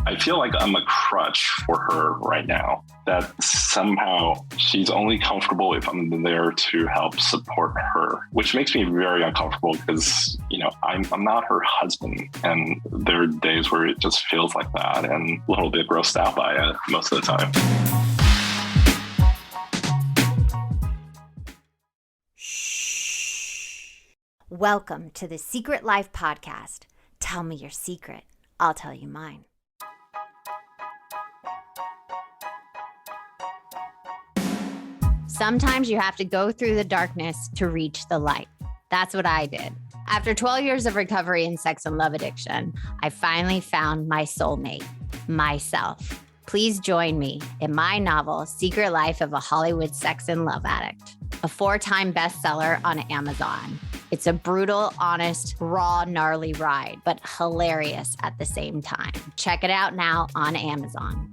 I feel like I'm a crutch for her right now, that somehow she's only comfortable if I'm there to help support her, which makes me very uncomfortable because, I'm not her husband. And there are days where it just feels like that and a little bit grossed out by it most of the time. Welcome to the Secret Life Podcast. Tell me your secret. I'll tell you mine. Sometimes you have to go through the darkness to reach the light. That's what I did. After 12 years of recovery in sex and love addiction, I finally found my soulmate, myself. Please join me in my novel, Secret Life of a Hollywood Sex and Love Addict, a 4-time bestseller on Amazon. It's a brutal, honest, raw, gnarly ride, but hilarious at the same time. Check it out now on Amazon.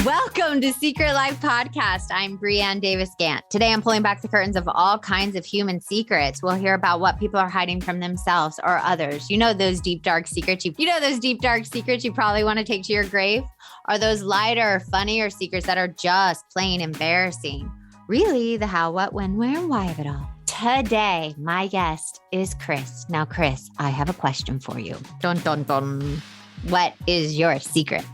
Welcome to Secret Life Podcast. I'm Brianne Davis-Gant. Today, I'm pulling back the curtains of all kinds of human secrets. We'll hear about what people are hiding from themselves or others. You know those deep, dark secrets. You probably want to take to your grave? Are those lighter, funnier secrets that are just plain embarrassing? Really, the how, what, when, where, and why of it all. Today, my guest is Chris. Now, Chris, I have a question for you. Dun, dun, dun. What is your secret?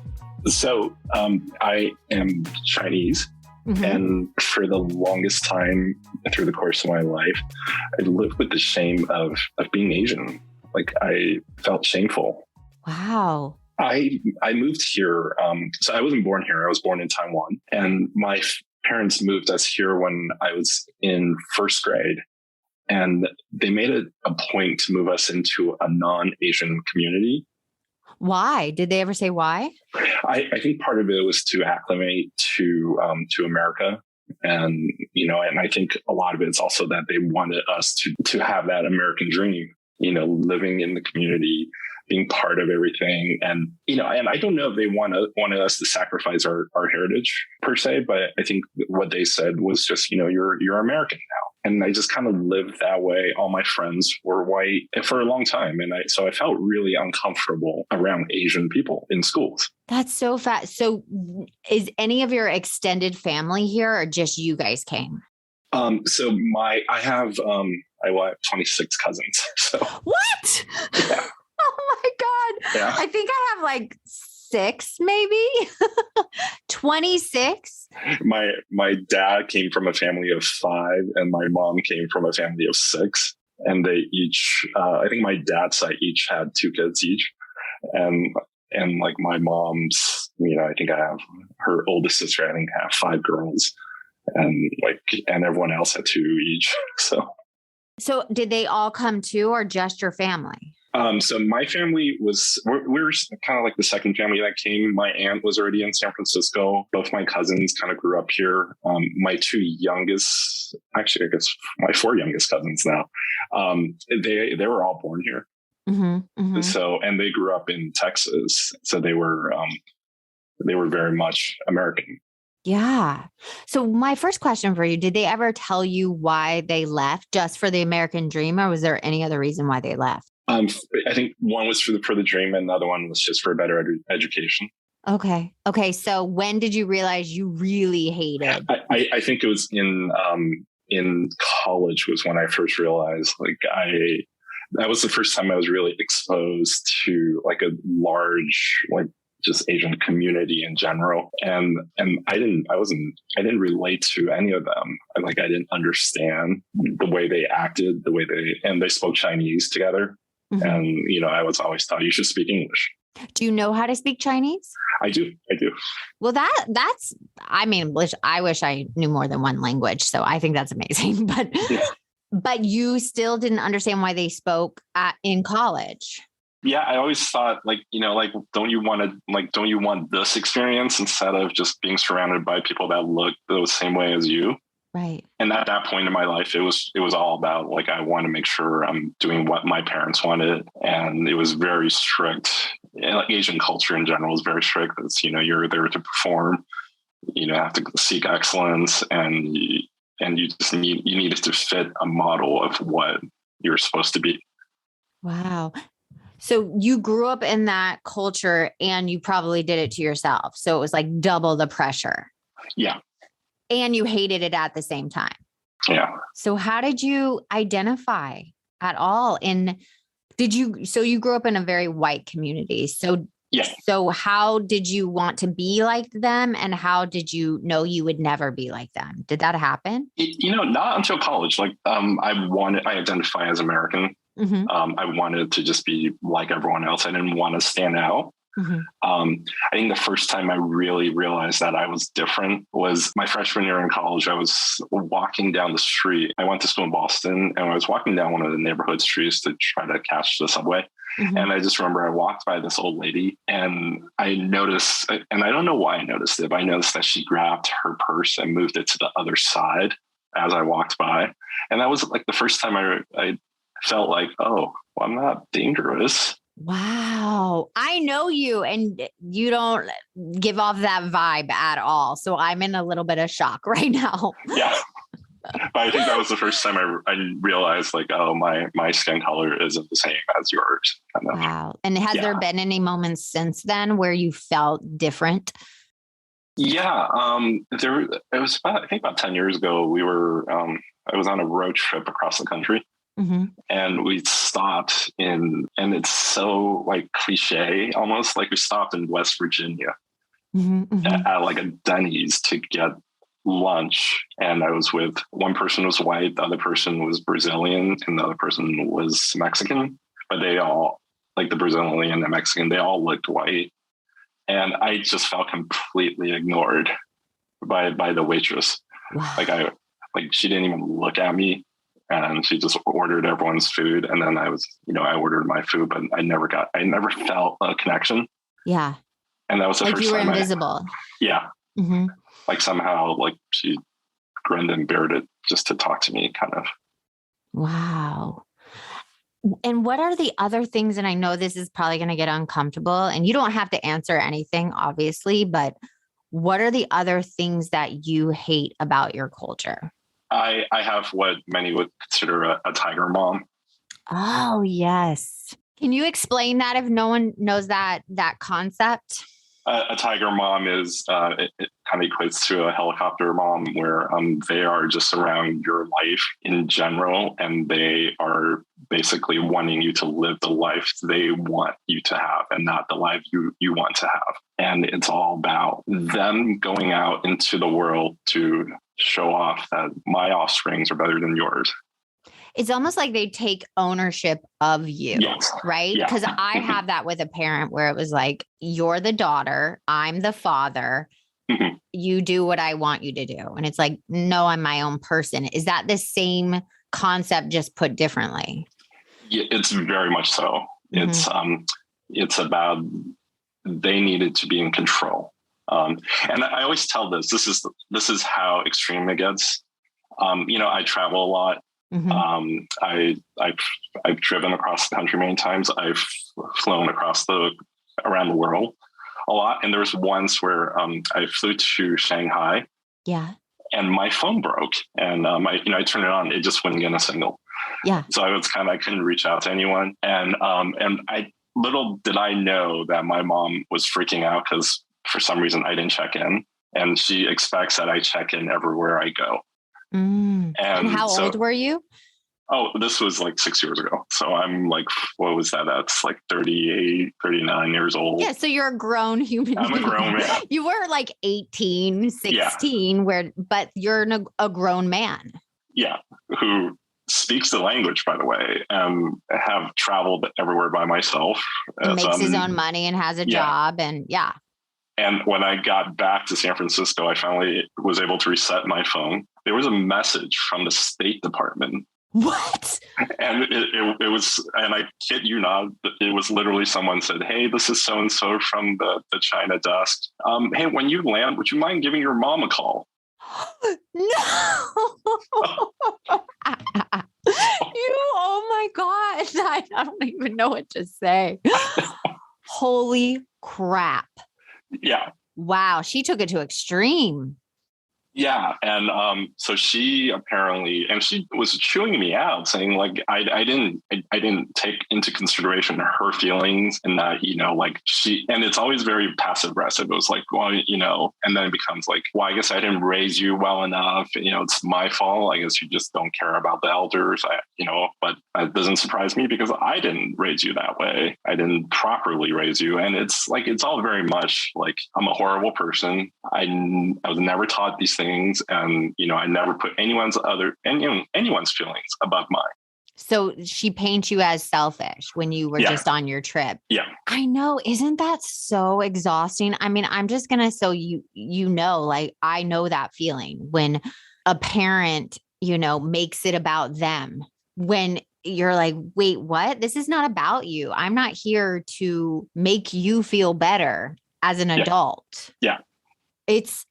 So I am Chinese, and for the longest time through the course of my life, I lived with the shame of being Asian. Like, I felt shameful. Wow. I moved here. So I wasn't born here. I was born in Taiwan, and my parents moved us here when I was in first grade. And they made it a point to move us into a non-Asian community. Why? Did they ever say why? I think part of it was to acclimate to America. And, and I think a lot of it is also that they wanted us to have that American dream, living in the community, being part of everything. And, and I don't know if they wanted us to sacrifice our heritage per se, but I think what they said was just, you're American now. And I just kind of lived that way. All my friends were white for a long time. And so I felt really uncomfortable around Asian people in schools. That's so fast. So is any of your extended family here or just you guys came? So I have 26 cousins. So what? Yeah. Oh my God. Yeah. I think I have like 6, maybe 26. My dad came from a family of 5 and my mom came from a family of 6. And they each, I think my dad's side each had 2 kids each. And like my mom's, I think I have her oldest sister, I think I have 5 girls and everyone else had 2 each. So did they all come too, or just your family? So my family we're kind of like the second family that came. My aunt was already in San Francisco. Both my cousins kind of grew up here. My 2 youngest, actually, I guess my 4 youngest cousins now, they were all born here. So, and they grew up in Texas. So they were very much American. Yeah. So my first question for you, did they ever tell you why they left, just for the American dream, or was there any other reason why they left? I think one was for the dream and the other one was just for a better education. Okay. So when did you realize you really hated? I think it was in college was when I first realized, that was the first time I was really exposed to like a large, just Asian community in general. And I didn't relate to any of them. I didn't understand the way they acted, and they spoke Chinese together. And, I was always taught you should speak English. Do you know how to speak Chinese? I do. Well, I wish I knew more than one language. So I think that's amazing. But you still didn't understand why they spoke in college. Yeah. I always thought don't you want this experience instead of just being surrounded by people that look the same way as you? Right. And at that point in my life, it was all about I want to make sure I'm doing what my parents wanted. And it was very strict. And Asian culture in general is very strict. It's, you're there to perform, have to seek excellence, and you just needed to fit a model of what you're supposed to be. Wow. So you grew up in that culture and you probably did it to yourself. So it was like double the pressure. Yeah. And you hated it at the same time. Yeah. So how did you identify at all so you grew up in a very white community. So Yeah. So how did you want to be like them? And how did you know you would never be like them? Did that happen? Not until college. Like, I identify as American. Mm-hmm. I wanted to just be like everyone else. I didn't want to stand out. Mm-hmm. I think the first time I really realized that I was different was my freshman year in college. I was walking down the street. I went to school in Boston, and I was walking down one of the neighborhood streets to try to catch the subway. Mm-hmm. And I just remember I walked by this old lady, and I noticed, and I don't know why I noticed it, but I noticed that she grabbed her purse and moved it to the other side as I walked by. And that was like the first time I felt like, oh, well, I'm not dangerous. Wow. I know you, and you don't give off that vibe at all. So I'm in a little bit of shock right now. Yeah. But I think that was the first time I realized, like, oh, my skin color isn't the same as yours. Kind of. Wow. And has there been any moments since then where you felt different? Yeah. It was about 10 years ago. I was on a road trip across the country. Mm-hmm. And we stopped and it's so like cliche, almost like we stopped in West Virginia at like a Denny's to get lunch. And I was with one person was white, the other person was Brazilian, and the other person was Mexican. But they all, like the Brazilian and the Mexican, they all looked white. And I just felt completely ignored by the waitress. Wow. Like she didn't even look at me. And she just ordered everyone's food. And then I ordered my food, but I never felt a connection. Yeah. And that was the first time. Like you were invisible. Yeah. Mm-hmm. Like somehow, like she grinned and bared it just to talk to me, kind of. Wow. And what are the other things? And I know this is probably going to get uncomfortable, and you don't have to answer anything, obviously, but what are the other things that you hate about your culture? I have what many would consider a tiger mom. Oh, yes. Can you explain that if no one knows that concept? A tiger mom is, it kind of equates to a helicopter mom, where they are just around your life in general, and they are basically wanting you to live the life they want you to have and not the life you want to have. And it's all about them going out into the world to show off that my offsprings are better than yours. It's almost like they take ownership of you, yes. Right? Because I have that with a parent where it was like, you're the daughter, I'm the father, you do what I want you to do. And it's like, no, I'm my own person. Is that the same concept, just put differently? Yeah, it's very much so. It's about, they needed to be in control. And I always tell this is how extreme it gets. I travel a lot. Mm-hmm. I've driven across the country many times. I've flown around the world a lot. And there was once where I flew to Shanghai. Yeah. And my phone broke, and I turned it on. It just wouldn't get a signal. Yeah. So I couldn't reach out to anyone. And little did I know that my mom was freaking out because for some reason I didn't check in, and she expects that I check in everywhere I go. And how old were you? Oh, this was like 6 years ago. So I'm like, what was that? That's like 38, 39 years old. Yeah. So you're a grown human being. I'm a grown man. You were like 18, 16, but you're a grown man. Yeah. Who speaks the language, by the way, and have traveled everywhere by myself. And makes his own money and has a job. And yeah. And when I got back to San Francisco, I finally was able to reset my phone. There was a message from the State Department. What? And it was, and I kid you not, it was literally someone said, "Hey, this is so-and-so from the China desk. Hey, when you land, would you mind giving your mom a call?" No. Oh my God. I don't even know what to say. Holy crap. Yeah. Wow. She took it to extreme. Yeah. And so she apparently, and she was chewing me out saying like, I didn't take into consideration her feelings and that, like and it's always very passive aggressive. It was like, well, and then it becomes like, well, I guess I didn't raise you well enough. It's my fault. I guess you just don't care about the elders, but it doesn't surprise me because I didn't raise you that way. I didn't properly raise you. And it's like, it's all very much like I'm a horrible person. I was never taught these things. And, I never put anyone's feelings above mine. So she paints you as selfish when you were just on your trip. Yeah. I know. Isn't that so exhausting? I mean, I'm just going to, like, I know that feeling when a parent, makes it about them, when you're like, wait, what? This is not about you. I'm not here to make you feel better as an adult. Yeah. It's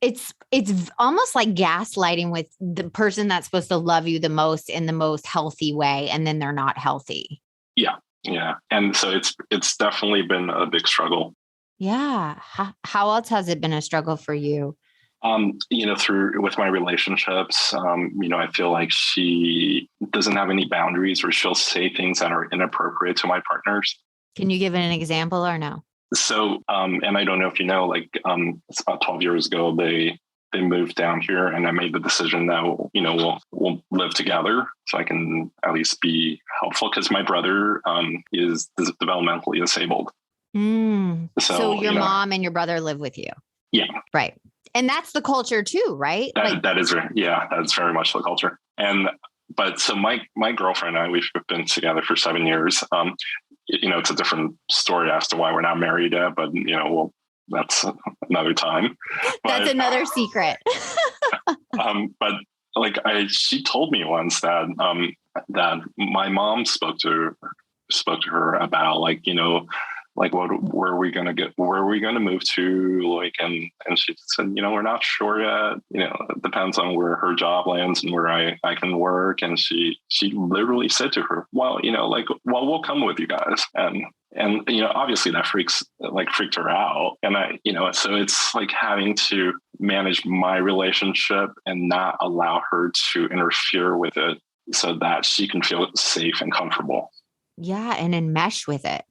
almost like gaslighting with the person that's supposed to love you the most in the most healthy way. And then they're not healthy. Yeah. Yeah. And so it's definitely been a big struggle. Yeah. How else has it been a struggle for you? With my relationships, I feel like she doesn't have any boundaries or she'll say things that are inappropriate to my partners. Can you give an example or no? So, and I don't know if you know, like, it's about 12 years ago, they moved down here and I made the decision that, we'll live together so I can at least be helpful because my brother is developmentally disabled. So your mom and your brother live with you. Yeah. Right. And that's the culture too, right? That's very much the culture. But so my girlfriend and I, we've been together for 7 years. It's a different story as to why we're not married yet, but that's another time. That's another secret. But like she told me once that my mom spoke to her about like, where are we going to move to? Like, and she said, we're not sure yet. It depends on where her job lands and where I can work. And she literally said to her, well, we'll come with you guys. And obviously that freaked her out. And so it's like having to manage my relationship and not allow her to interfere with it so that she can feel safe and comfortable. Yeah. And enmesh with it.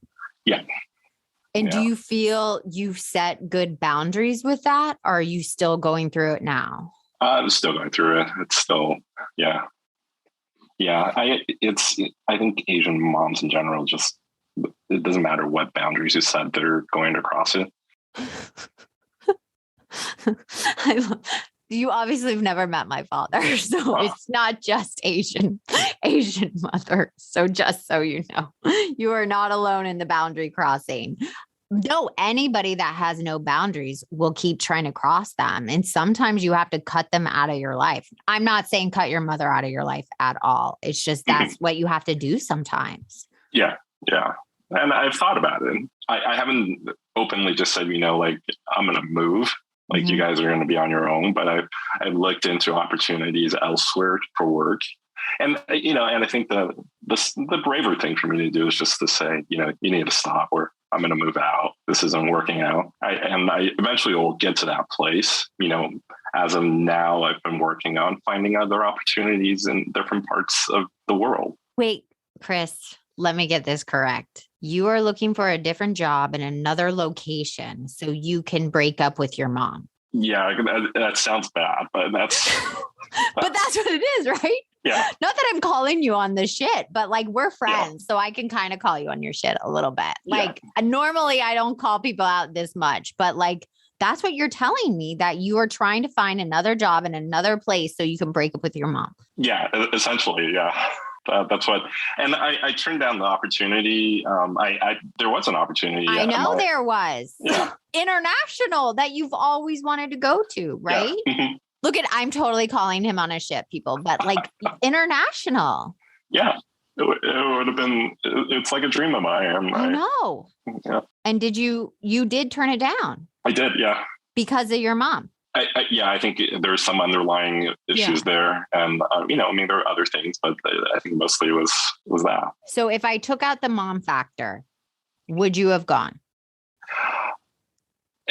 Yeah. And do you feel you've set good boundaries with that? Or are you still going through it now? I'm still going through it. It's still, yeah. Yeah. I think Asian moms in general, just, it doesn't matter what boundaries you set, they're going to cross it. You obviously have never met my father, so it's not just Asian mother. So just so you know, you are not alone in the boundary crossing. No, anybody that has no boundaries will keep trying to cross them. And sometimes you have to cut them out of your life. I'm not saying cut your mother out of your life at all. It's just that's what you have to do sometimes. Yeah. Yeah. And I've thought about it. I haven't openly just said, like, I'm going to move. Like you guys are going to be on your own, but I've looked into opportunities elsewhere for work. And, and I think the braver thing for me to do is just to say, you need to stop or I'm going to move out. This isn't working out. I eventually will get to that place. As of now, I've been working on finding other opportunities in different parts of the world. Wait, Chris, let me get this correct. You are looking for a different job in another location so you can break up with your mom. Yeah, that sounds bad, but that's... but that's what it is, right? Yeah. Not that I'm calling you on the shit, but like we're friends. So I can kind of call you on your shit a little bit. Like normally I don't call people out this much, but like that's what you're telling me, that you are trying to find another job in another place so you can break up with your mom. Yeah, essentially. Yeah. That's what, and I turned down the opportunity. There was an opportunity. I know there was international that you've always wanted to go to, right? Yeah. Mm-hmm. Look I'm totally calling him on a shit, people, but like international. Yeah, it would have been, it's like a dream of mine. I know. Yeah. And you did turn it down? I did. Yeah. Because of your mom? I think there's some underlying issues there. And, there are other things, but I think mostly it was that. So if I took out the mom factor, would you have gone?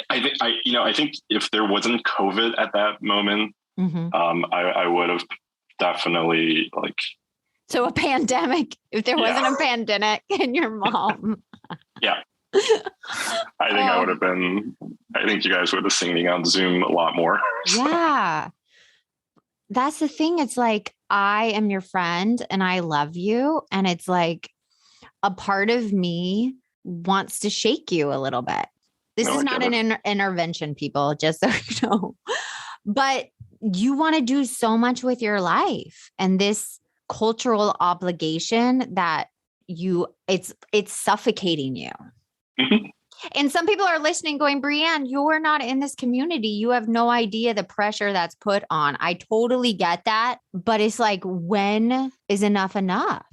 I think if there wasn't COVID at that moment, I would have definitely like. So a pandemic, if there wasn't a pandemic and your mom. Yeah. I think you guys would have seen me on Zoom a lot more. Yeah. That's the thing. It's like, I am your friend and I love you. And it's like a part of me wants to shake you a little bit. This is not an intervention, people, just so you know. But you want to do so much with your life. And this cultural obligation that it's suffocating you. Mm-hmm. And some people are listening going, Brianne, you're not in this community. You have no idea the pressure that's put on. I totally get that. But it's like, when is enough enough?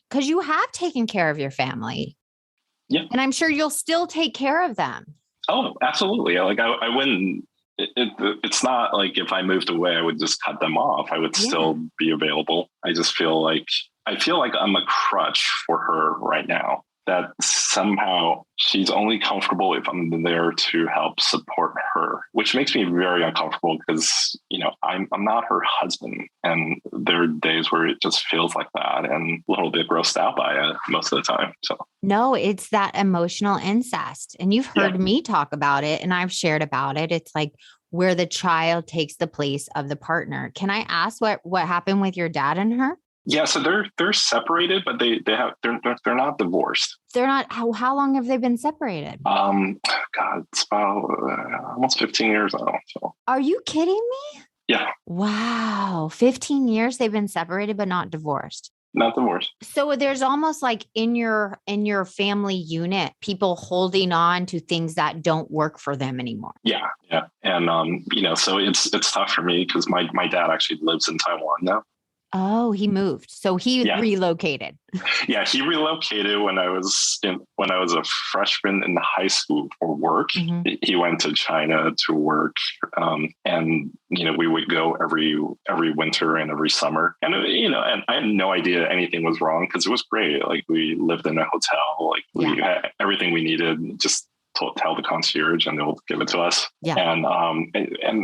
Because you have taken care of your family. Yeah. And I'm sure you'll still take care of them. Oh, absolutely. Like I wouldn't, it's not like if I moved away, I would just cut them off. I would still be available. I feel like I'm a crutch for her right now. That somehow she's only comfortable if I'm there to help support her, which makes me very uncomfortable because, I'm not her husband. And there are days where it just feels like that and a little bit grossed out by it most of the time. So no, it's that emotional incest. And you've heard me talk about it and I've shared about it. It's like where the child takes the place of the partner. Can I ask what happened with your dad and her? Yeah, so they're separated, but they're not divorced. They're not. How long have they been separated? God, it's about almost 15 years now. So. Are you kidding me? Yeah. Wow, 15 years they've been separated, but not divorced. Not divorced. So there's almost like in your family unit, people holding on to things that don't work for them anymore. Yeah, and so it's tough for me because my dad actually lives in Taiwan now. Oh, he moved. So he relocated. Yeah, he relocated when I was a freshman in high school for work. Mm-hmm. He went to China to work, and we would go every winter and every summer. And and I had no idea anything was wrong because it was great. Like we lived in a hotel, like we had everything we needed. Just tell the concierge and they'll give it to us. Yeah. And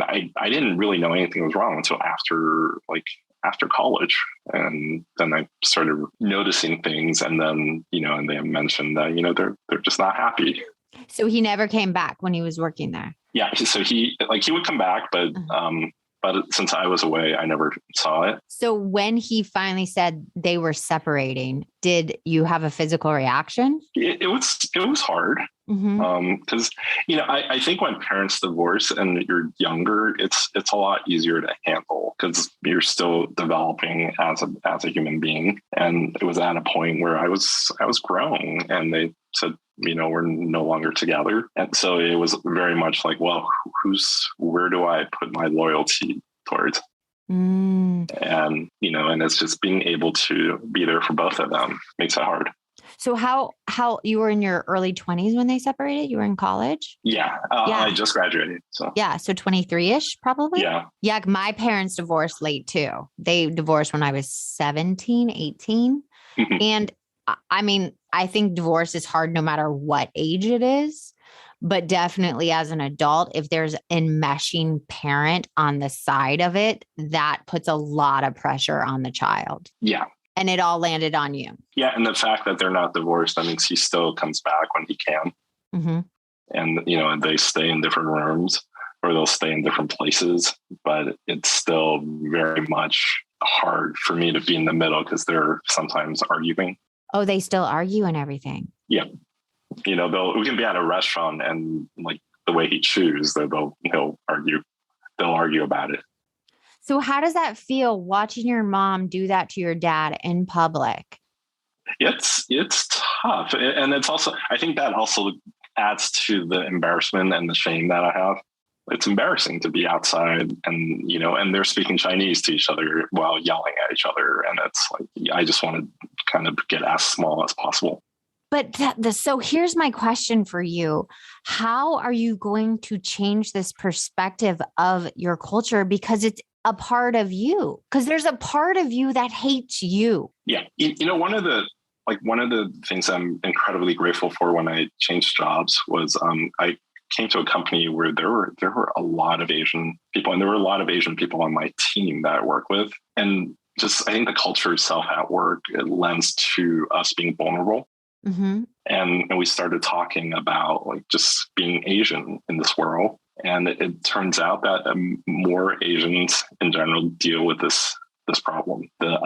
I didn't really know anything was wrong until after college. And then I started noticing things and then, and they mentioned that, they're just not happy. So he never came back when he was working there. Yeah. So he would come back, but, but since I was away, I never saw it. So when he finally said they were separating, did you have a physical reaction? It was hard. Because, I think when parents divorce and you're younger, it's a lot easier to handle because you're still developing as a human being. And it was at a point where I was grown and they said, we're no longer together. And so it was very much like, well, where do I put my loyalty towards? And, and it's just being able to be there for both of them makes it hard. So how you were in your early 20s when they separated? You were in college? Yeah. I just graduated. So yeah. So 23-ish probably? Yeah. Yeah. My parents divorced late too. They divorced when I was 17, 18. Mm-hmm. And I mean, I think divorce is hard no matter what age it is. But definitely as an adult, if there's an enmeshing parent on the side of it, that puts a lot of pressure on the child. Yeah. And it all landed on you. Yeah. And the fact that they're not divorced, that means he still comes back when he can. Mm-hmm. And, they stay in different rooms or they'll stay in different places. But it's still very much hard for me to be in the middle because they're sometimes arguing. Oh, they still argue and everything. Yeah. We can be at a restaurant and like the way he chews, he'll argue about it. So how does that feel watching your mom do that to your dad in public? It's tough. And it's also, I think that also adds to the embarrassment and the shame that I have. It's embarrassing to be outside and, and they're speaking Chinese to each other while yelling at each other. And it's like, I just want to kind of get as small as possible. But so here's my question for you. How are you going to change this perspective of your culture? Because it's a part of you, because there's a part of you that hates you. Yeah. One of the things I'm incredibly grateful for when I changed jobs was I came to a company where there were a lot of Asian people, and there were a lot of Asian people on my team that I work with. And just, I think the culture itself at work, it lends to us being vulnerable. Mm-hmm. And we started talking about like just being Asian in this world. And it turns out that more Asians in general deal with this problem, the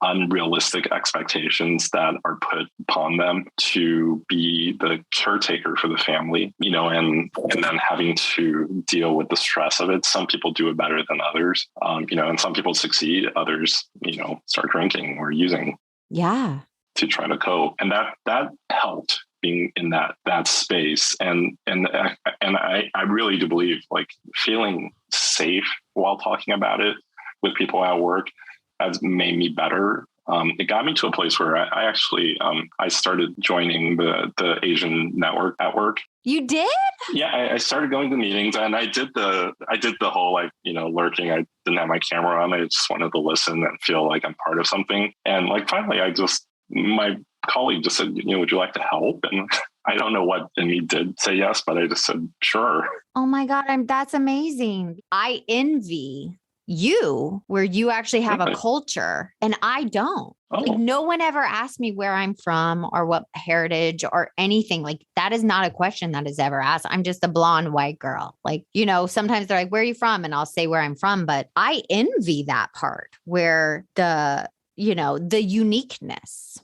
unrealistic expectations that are put upon them to be the caretaker for the family, and then having to deal with the stress of it. Some people do it better than others, and some people succeed. Others, start drinking or using. Yeah. To try to cope. And that helped being in that space. And I really do believe like feeling safe while talking about it with people at work has made me better. It got me to a place where I actually I started joining the Asian network at work. You did? Yeah, I started going to meetings, and I did the whole like lurking. I didn't have my camera on. I just wanted to listen and feel like I'm part of something. And like finally, my colleague just said, would you like to help? And I don't know what in me did say yes, but I just said, sure. Oh my God, that's amazing. I envy you where you actually have a culture and I don't. Oh. Like no one ever asked me where I'm from or what heritage or anything. Like that is not a question that is ever asked. I'm just a blonde white girl. Like, sometimes they're like, where are you from? And I'll say where I'm from, but I envy that part where the uniqueness.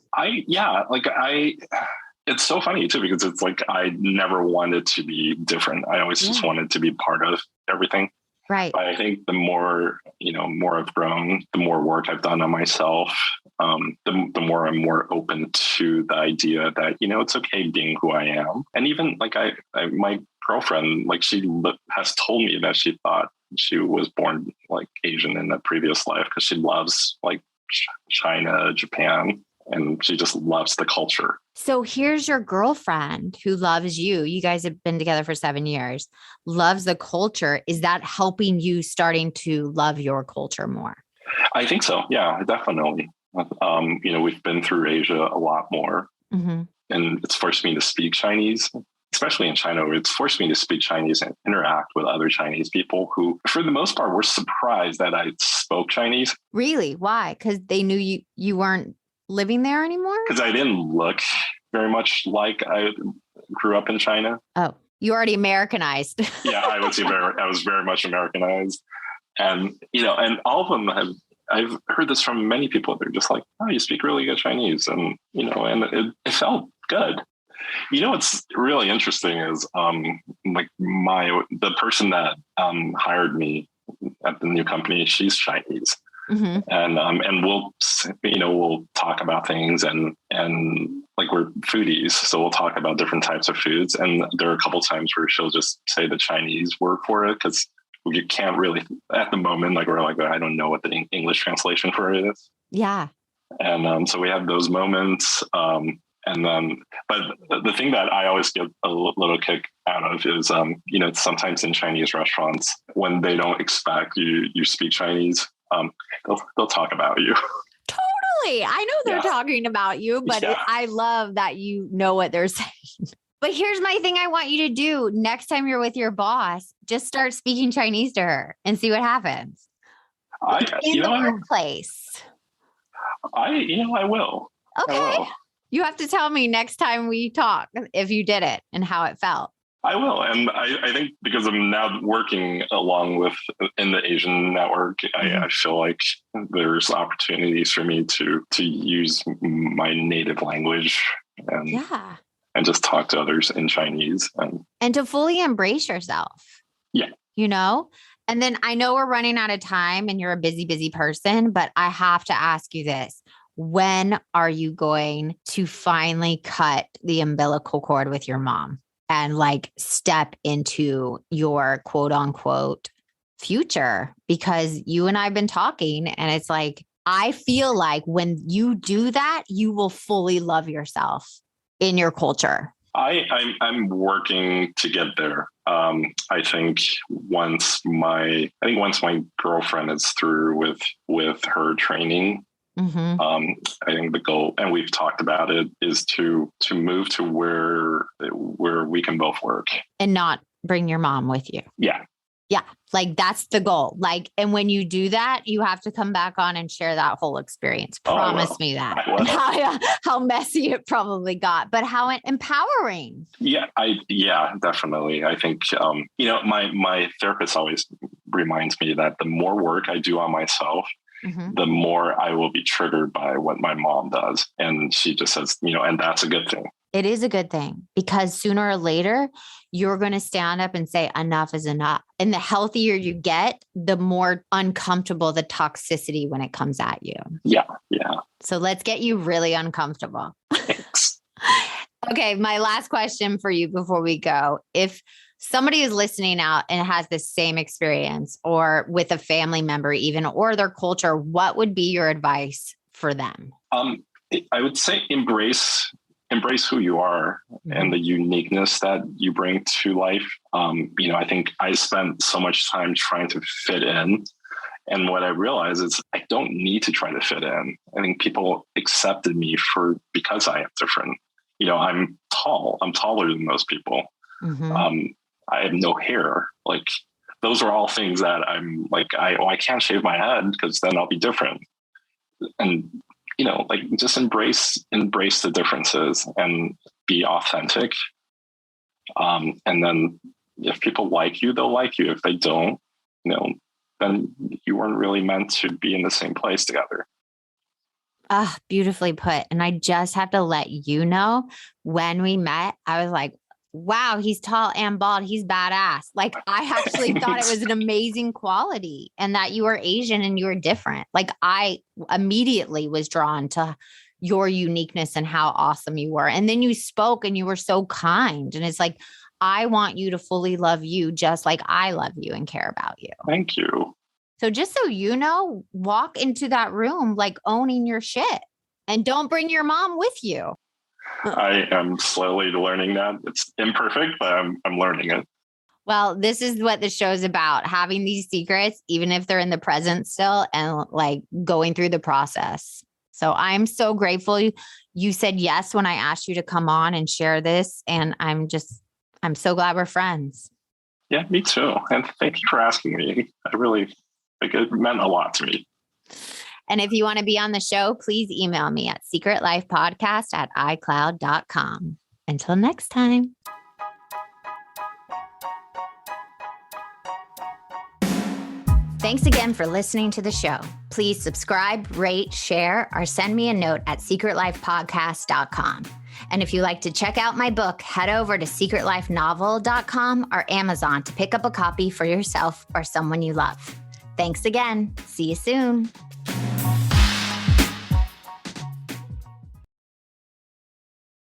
It's so funny too, because it's like, I never wanted to be different. I always just wanted to be part of everything. Right. But I think the more I've grown, the more work I've done on myself, the more I'm more open to the idea that, it's okay being who I am. And even like my girlfriend, like she has told me that she thought she was born like Asian in a previous life because she loves like China, Japan, and she just loves the culture. So here's your girlfriend who loves you. You guys have been together for 7 years, loves the culture. Is that helping you starting to love your culture more? I think so. Yeah, definitely. We've been through Asia a lot more, and it's forced me to speak Chinese. Especially in China, where it's forced me to speak Chinese and interact with other Chinese people who, for the most part, were surprised that I spoke Chinese. Really? Why? Because they knew you weren't living there anymore? Because I didn't look very much like I grew up in China. Oh, you already Americanized. Yeah, I was very much Americanized. And, and all of them I've heard this from many people. They're just like, oh, you speak really good Chinese. And, and it felt good. What's really interesting is the person that hired me at the new company, she's Chinese. Mm-hmm. And we'll talk about things and like we're foodies. So we'll talk about different types of foods. And there are a couple of times where she'll just say the Chinese word for it because you can't really at the moment, like we're like, I don't know what the English translation for it is. Yeah. And so we have those moments. But the thing that I always get a little kick out of is, sometimes in Chinese restaurants, when they don't expect you speak Chinese, they'll talk about you. Totally. I know they're talking about you, but I love that you know what they're saying. But here's my thing I want you to do. Next time you're with your boss, just start speaking Chinese to her and see what happens. In the workplace. I will. Okay. I will. You have to tell me next time we talk if you did it and how it felt. I will. And I think because I'm now working along in the Asian network, I feel like there's opportunities for me to use my native language and just talk to others in Chinese. And to fully embrace yourself. Yeah. And then I know we're running out of time and you're a busy, busy person, but I have to ask you this. When are you going to finally cut the umbilical cord with your mom and like step into your quote unquote future? Because you and I have been talking and it's like, I feel like when you do that, you will fully love yourself in your culture. I'm working to get there. I think once my girlfriend is through with her training, I think the goal, and we've talked about it, is to move to where we can both work and not bring your mom with you. Yeah. Yeah. Like that's the goal. Like, and when you do that, you have to come back on and share that whole experience. Promise me that. And how messy it probably got, but how empowering. Yeah, definitely. I think, my therapist always reminds me that the more work I do on myself, the more I will be triggered by what my mom does. And she just says, and that's a good thing. It is a good thing because sooner or later, you're going to stand up and say, enough is enough. And the healthier you get, the more uncomfortable the toxicity when it comes at you. Yeah. So let's get you really uncomfortable. Thanks. Okay. My last question for you before we go. If somebody is listening out and has the same experience or with a family member even, or their culture, what would be your advice for them? I would say embrace who you are and the uniqueness that you bring to life. I think I spent so much time trying to fit in. And what I realized is I don't need to try to fit in. I think people accepted me because I am different. I'm tall. I'm taller than most people. I have no hair. Like those are all things that I'm like, I can't shave my head because then I'll be different. And just embrace the differences and be authentic. And then if people like you, they'll like you. If they don't, then you weren't really meant to be in the same place together. Beautifully put. And I just have to let you know, when we met, I was like, wow, he's tall and bald. He's badass. Like I actually thought it was an amazing quality and that you were Asian and you were different. Like I immediately was drawn to your uniqueness and how awesome you were. And then you spoke and you were so kind. And it's like, I want you to fully love you just like I love you and care about you. Thank you. So just so you know, walk into that room like owning your shit and don't bring your mom with you. I am slowly learning that. It's imperfect, but I'm learning it. Well, this is what the show's about, having these secrets, even if they're in the present still, and like going through the process. So I'm so grateful you said yes when I asked you to come on and share this. And I'm so glad we're friends. Yeah, me too. And thank you for asking me. It meant a lot to me. And if you want to be on the show, please email me at secretlifepodcast@icloud.com. Until next time. Thanks again for listening to the show. Please subscribe, rate, share, or send me a note at secretlifepodcast.com. And if you like to check out my book, head over to secretlifenovel.com or Amazon to pick up a copy for yourself or someone you love. Thanks again. See you soon.